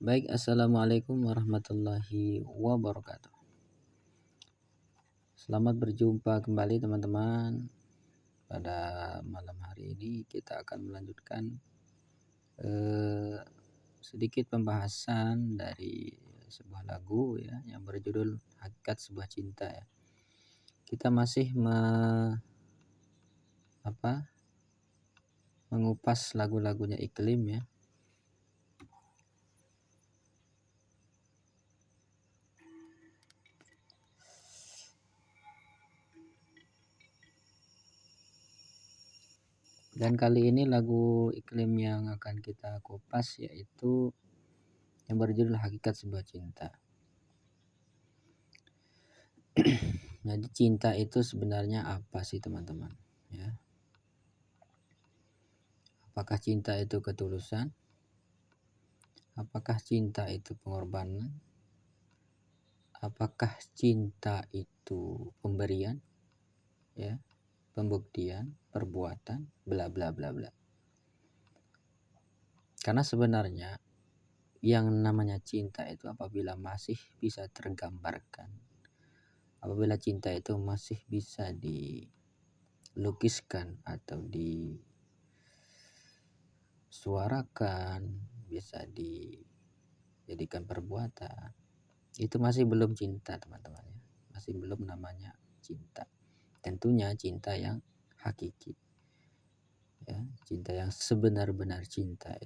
Baik, assalamualaikum warahmatullahi wabarakatuh. Selamat berjumpa kembali teman-teman. Pada malam hari ini kita akan melanjutkan sedikit pembahasan dari sebuah lagu ya yang berjudul Hakikat Sebuah Cinta ya. Kita masih mengupas lagu-lagunya Iklim ya. Dan kali ini lagu Iklim yang akan kita kupas yaitu yang berjudul Hakikat Sebuah Cinta. Jadi cinta itu sebenarnya apa sih teman-teman? Ya. Apakah cinta itu ketulusan? Apakah cinta itu pengorbanan? Apakah cinta itu pemberian? Ya, pembuktian, perbuatan, bla bla bla bla. Karena sebenarnya yang namanya cinta itu apabila masih bisa tergambarkan, apabila cinta itu masih bisa dilukiskan atau disuarakan, bisa dijadikan perbuatan, itu masih belum cinta teman-teman ya. Masih belum namanya cinta. Tentunya cinta yang hakiki ya, cinta yang sebenar-benar cinta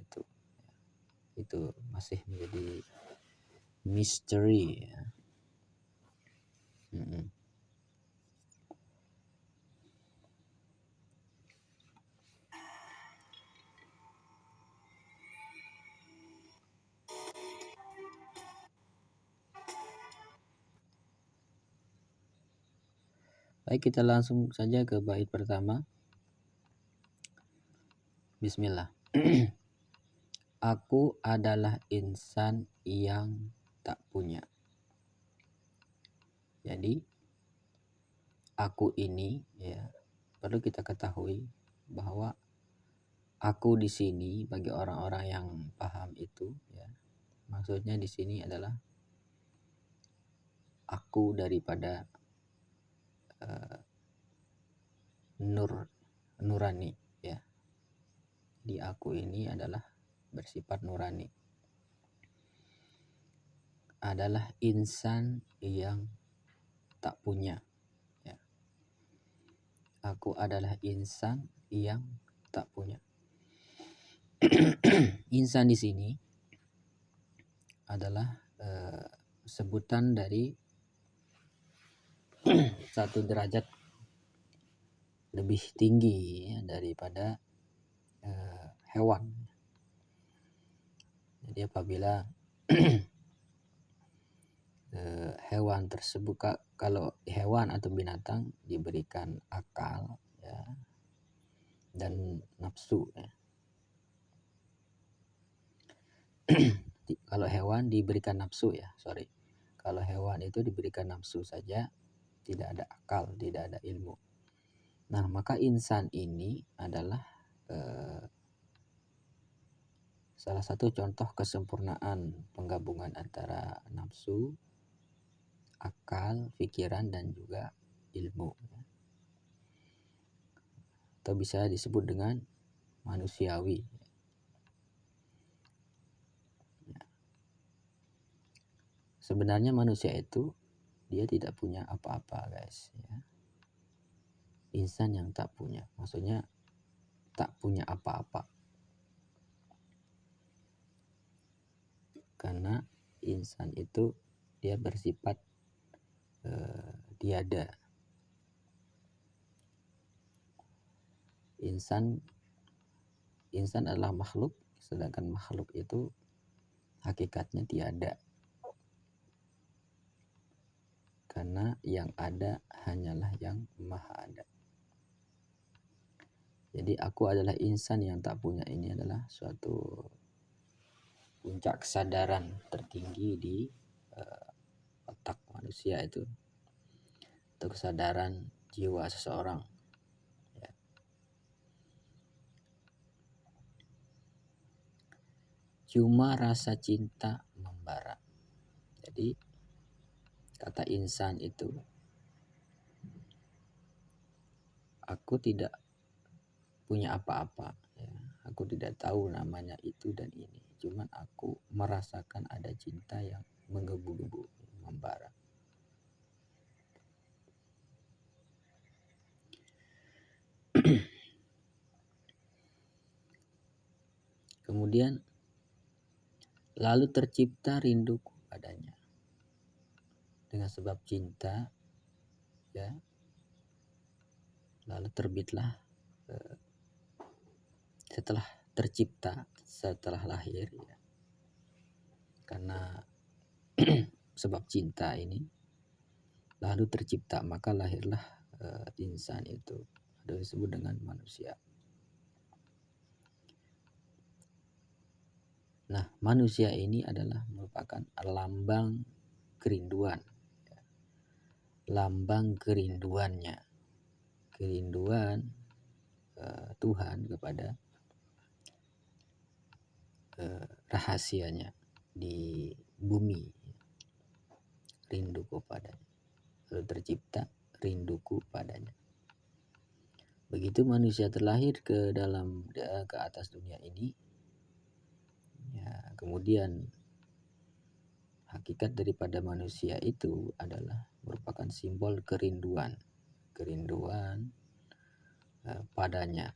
itu masih menjadi misteri ya. Baik, kita langsung saja ke bait pertama. Bismillah. Aku adalah insan yang tak punya. Jadi aku ini ya perlu kita ketahui bahwa aku di sini bagi orang-orang yang paham itu ya. Maksudnya di sini adalah aku daripada nurani ya. Di aku ini adalah bersifat nurani. Adalah insan yang tak punya ya. Aku adalah insan yang tak punya. Insan di sini adalah sebutan dari satu derajat lebih tinggi ya, daripada hewan. Jadi apabila hewan tersebut, kalau hewan atau binatang diberikan akal ya, dan nafsu ya. Kalau hewan diberikan nafsu ya, kalau hewan itu diberikan nafsu saja, tidak ada akal, tidak ada ilmu. Nah, maka insan ini adalah salah satu contoh kesempurnaan penggabungan antara nafsu, akal, pikiran, dan juga ilmu. Atau bisa disebut dengan manusiawi. Sebenarnya manusia itu dia tidak punya apa-apa guys ya. Insan yang tak punya, maksudnya tak punya apa-apa. Karena insan itu dia bersifat tiada. Insan adalah makhluk, sedangkan makhluk itu hakikatnya tiada. Karena yang ada hanyalah yang maha ada. Jadi aku adalah insan yang tak punya ini adalah suatu puncak kesadaran tertinggi di otak manusia itu, atau kesadaran jiwa seseorang ya. cuma rasa cinta membara. Jadi kata insan itu, aku tidak punya apa-apa, ya. Aku tidak tahu namanya itu dan ini. Cuman aku merasakan ada cinta yang menggebu-gebu, membara. Kemudian lalu tercipta rinduku padanya. Dengan sebab cinta, ya, lalu terbitlah setelah tercipta, setelah lahir, ya. Karena sebab cinta ini lalu tercipta, maka lahirlah insan itu, atau disebut dengan manusia. Nah, manusia ini adalah merupakan lambang kerinduan, ya. Lambang kerinduannya, kerinduan Tuhan kepada rahasianya di bumi, rinduku padanya. Lalu tercipta rinduku padanya. Begitu manusia terlahir ke atas dunia ini, ya, kemudian hakikat daripada manusia itu adalah merupakan simbol kerinduan padanya.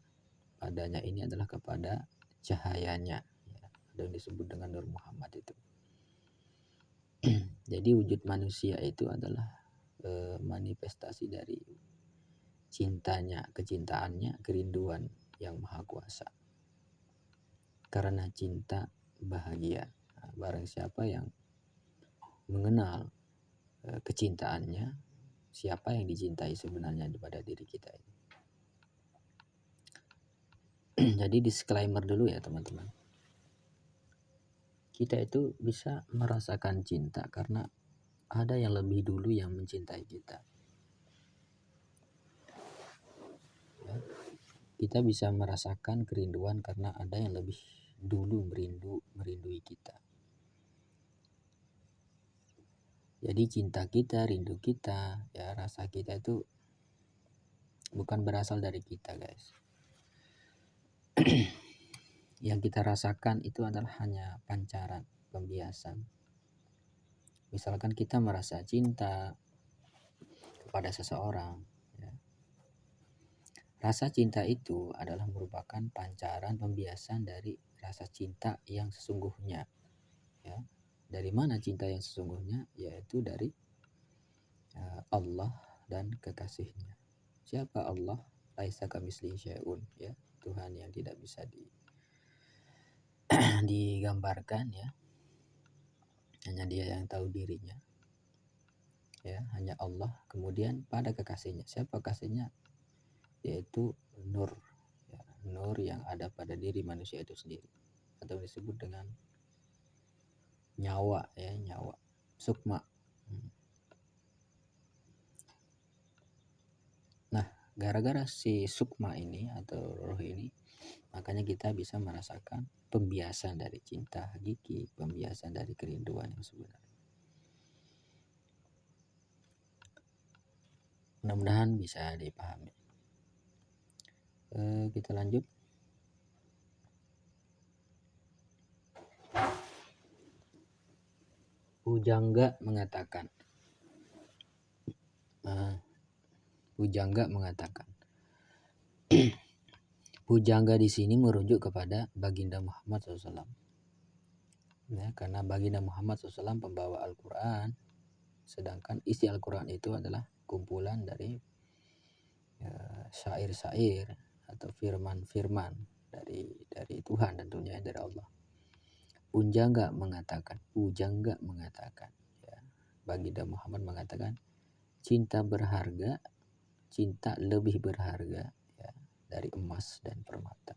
Padanya ini adalah kepada cahayanya, ya, yang disebut dengan Nur Muhammad itu. Jadi wujud manusia itu adalah manifestasi dari cintanya, kecintaannya, kerinduan yang maha kuasa. Karena cinta bahagia. Nah, barang siapa yang mengenal kecintaannya, siapa yang dicintai sebenarnya pada diri kita ini. Jadi disclaimer dulu ya teman-teman. Kita itu bisa merasakan cinta karena ada yang lebih dulu yang mencintai kita. Ya. Kita bisa merasakan kerinduan karena ada yang lebih dulu merindui kita. Jadi cinta kita, rindu kita, ya, rasa kita itu bukan berasal dari kita, guys. Yang kita rasakan itu adalah hanya pancaran, pembiasan. Misalkan kita merasa cinta kepada seseorang, ya. Rasa cinta itu adalah merupakan pancaran pembiasan dari rasa cinta yang sesungguhnya, ya. Dari mana cinta yang sesungguhnya? Yaitu dari Allah dan kekasihnya. Siapa Allah? Laisa kamitslihi syai'un, ya. Tuhan yang tidak bisa digambarkan, ya. Hanya Dia yang tahu dirinya, ya, hanya Allah. Kemudian pada kekasihnya. Siapa kasihnya? Yaitu nur, ya, nur yang ada pada diri manusia itu sendiri, atau disebut dengan nyawa, ya, nyawa, sukma. Nah, gara-gara si sukma ini atau roh ini, makanya kita bisa merasakan pembiasan dari cinta hakiki, pembiasan dari kerinduan yang sebenarnya. Mudah-mudahan bisa dipahami. Kita lanjut. Pujangga mengatakan, Pujangga di sini merujuk kepada Baginda Muhammad SAW. Ya, karena Baginda Muhammad SAW pembawa Al-Quran, sedangkan isi Al-Quran itu adalah kumpulan dari syair-syair atau firman-firman dari Tuhan, tentunya dari Allah. Pujangga mengatakan, ya, Baginda Muhammad mengatakan, cinta berharga, cinta lebih berharga, ya, dari emas dan permata.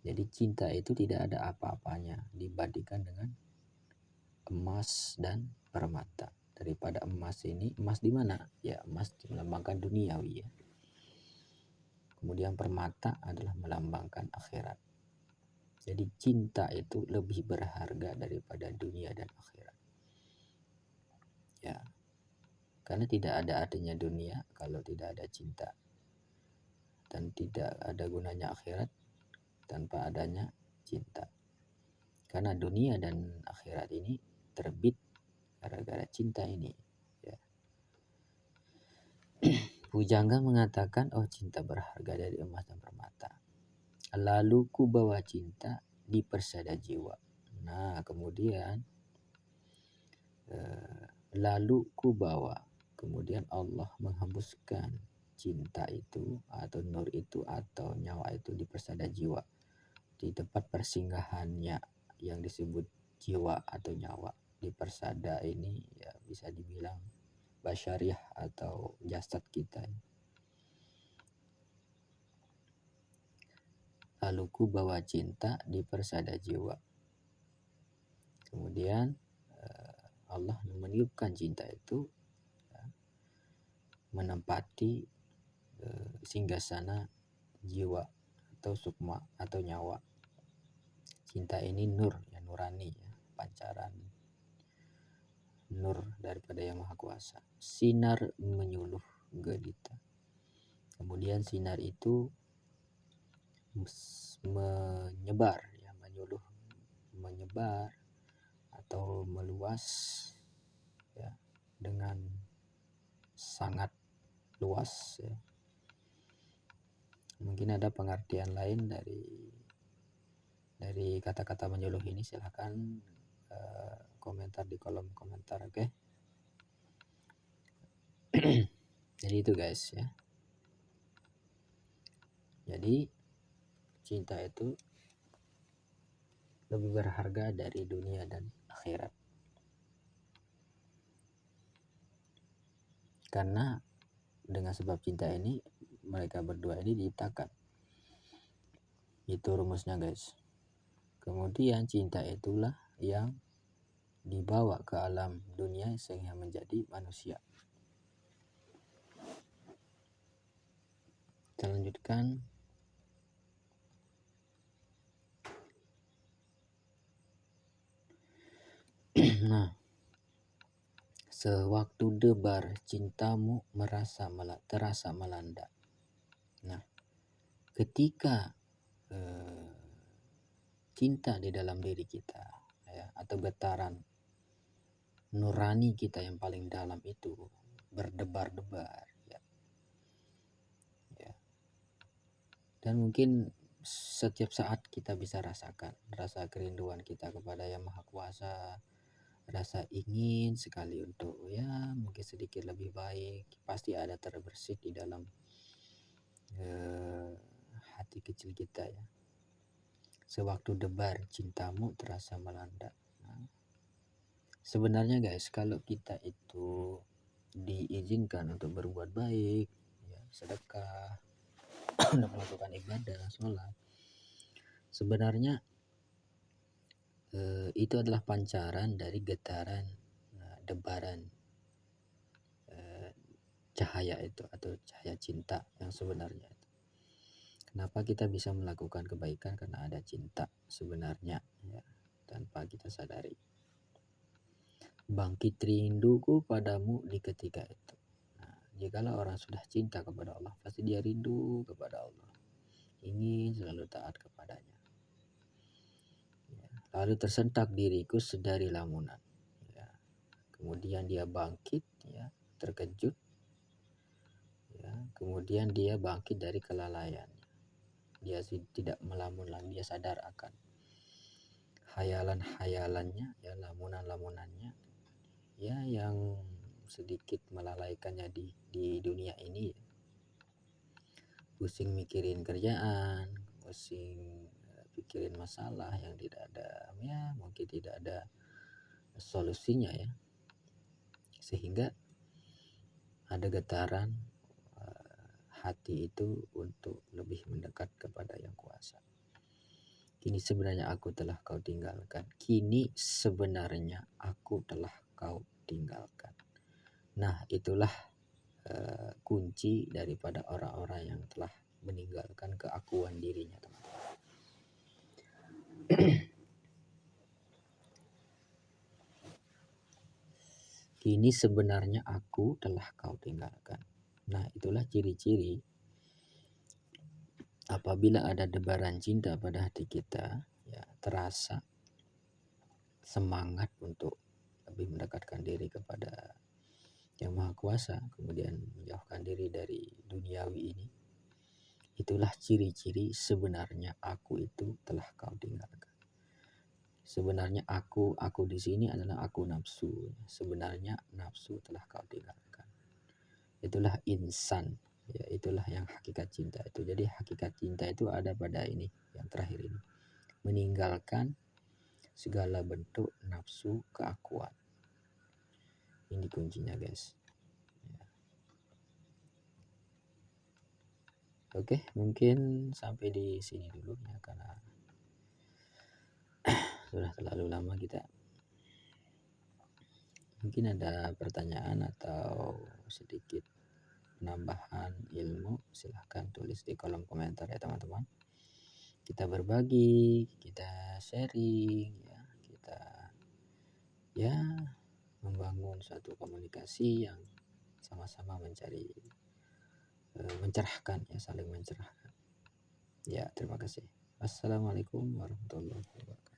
Jadi cinta itu tidak ada apa-apanya dibandingkan dengan emas dan permata. Daripada emas ini, emas di mana? Ya, emas melambangkan duniawi, ya. Kemudian permata adalah melambangkan akhirat. Jadi cinta itu lebih berharga daripada dunia dan akhirat. Ya, karena tidak ada artinya dunia kalau tidak ada cinta, dan tidak ada gunanya akhirat tanpa adanya cinta. Karena dunia dan akhirat ini terbit gara-gara cinta ini. Ya. Pujangga mengatakan, oh cinta berharga dari emas dan permata. Lalu ku bawa cinta di persada jiwa. Nah, kemudian lalu ku bawa. Kemudian Allah menghembuskan cinta itu atau nur itu atau nyawa itu di persada jiwa, di tempat persinggahannya yang disebut jiwa atau nyawa. Di persada ini ya bisa dibilang basyariah atau jasad kita. Lalu ku bawa cinta di persada jiwa. Kemudian Allah meniupkan cinta itu menempati singgasana jiwa atau sukma atau nyawa. Cinta ini nur, ya nurani, ya, pancaran nur daripada Yang Maha Kuasa. Sinar menyuluh gelita. Kemudian sinar itu menyebar, ya, menyuluh, menyebar atau meluas, ya, dengan sangat luas. Ya. Mungkin ada pengertian lain dari kata-kata menyuluh ini, silahkan komentar di kolom komentar, oke? Jadi itu guys, ya. Jadi cinta itu lebih berharga dari dunia dan akhirat. Karena dengan sebab cinta ini mereka berdua ini diciptakan. Itu rumusnya guys. Kemudian cinta itulah yang dibawa ke alam dunia sehingga menjadi manusia. Kita lanjutkan. Nah, sewaktu debar cintamu terasa melanda. Nah, ketika cinta di dalam diri kita, ya, atau getaran nurani kita yang paling dalam itu berdebar-debar, ya. Ya. Dan mungkin setiap saat kita bisa rasakan rasa kerinduan kita kepada Yang Maha Kuasa, rasa ingin sekali untuk ya mungkin sedikit lebih baik, pasti ada terbersit di dalam hati kecil kita, ya. Sewaktu debar cintamu terasa melanda. Nah, sebenarnya guys, kalau kita itu diizinkan untuk berbuat baik, ya, sedekah, untuk melakukan ibadah, sholat, sebenarnya itu adalah pancaran dari getaran debaran cahaya itu atau cahaya cinta yang sebenarnya itu. Kenapa kita bisa melakukan kebaikan? Karena ada cinta sebenarnya, ya, tanpa kita sadari. Bangkit rinduku padamu di ketika itu. Nah, jikalau orang sudah cinta kepada Allah, pasti dia rindu kepada Allah, ingin selalu taat kepadanya. Ya. Lalu tersentak diriku sedari lamunan. Ya. Kemudian dia bangkit, ya, terkejut. Ya. Kemudian dia bangkit dari kelalaiannya. Dia tidak melamun lagi, dia sadar akan hayalan-hayalannya, ya, lamunan-lamunannya, ya, yang sedikit melalaikannya di dunia ini, ya. Pusing mikirin kerjaan, pusing pikirin masalah yang tidak ada, ya, mungkin tidak ada solusinya, ya. Sehingga ada getaran hati itu untuk lebih mendekat kepada Yang Kuasa. Kini sebenarnya aku telah kau tinggalkan. Kini sebenarnya aku telah kau tinggalkan. Nah, itulah kunci daripada orang-orang yang telah meninggalkan keakuan dirinya, teman-teman. Kini sebenarnya aku telah kau tinggalkan. Nah, itulah ciri-ciri apabila ada debaran cinta pada hati kita, ya terasa semangat untuk lebih mendekatkan diri kepada Yang Maha Kuasa, kemudian menjauhkan diri dari duniawi ini. Itulah ciri-ciri sebenarnya aku itu telah kau tinggalkan. Sebenarnya aku di sini adalah aku nafsu. Sebenarnya nafsu telah kau tinggalkan. Itulah insan. Ya, itulah yang hakikat cinta itu. Jadi hakikat cinta itu ada pada ini, yang terakhir ini. Meninggalkan segala bentuk nafsu keakuan. Ini kuncinya, guys. Oke, mungkin sampai di sini dulu ya, karena sudah terlalu lama kita. Mungkin ada pertanyaan atau sedikit penambahan ilmu, silahkan tulis di kolom komentar ya teman-teman. Kita berbagi, kita sharing, ya, kita ya membangun suatu komunikasi yang sama-sama mencari mencerahkan, ya, saling mencerahkan. Ya, terima kasih. Assalamualaikum warahmatullahi wabarakatuh.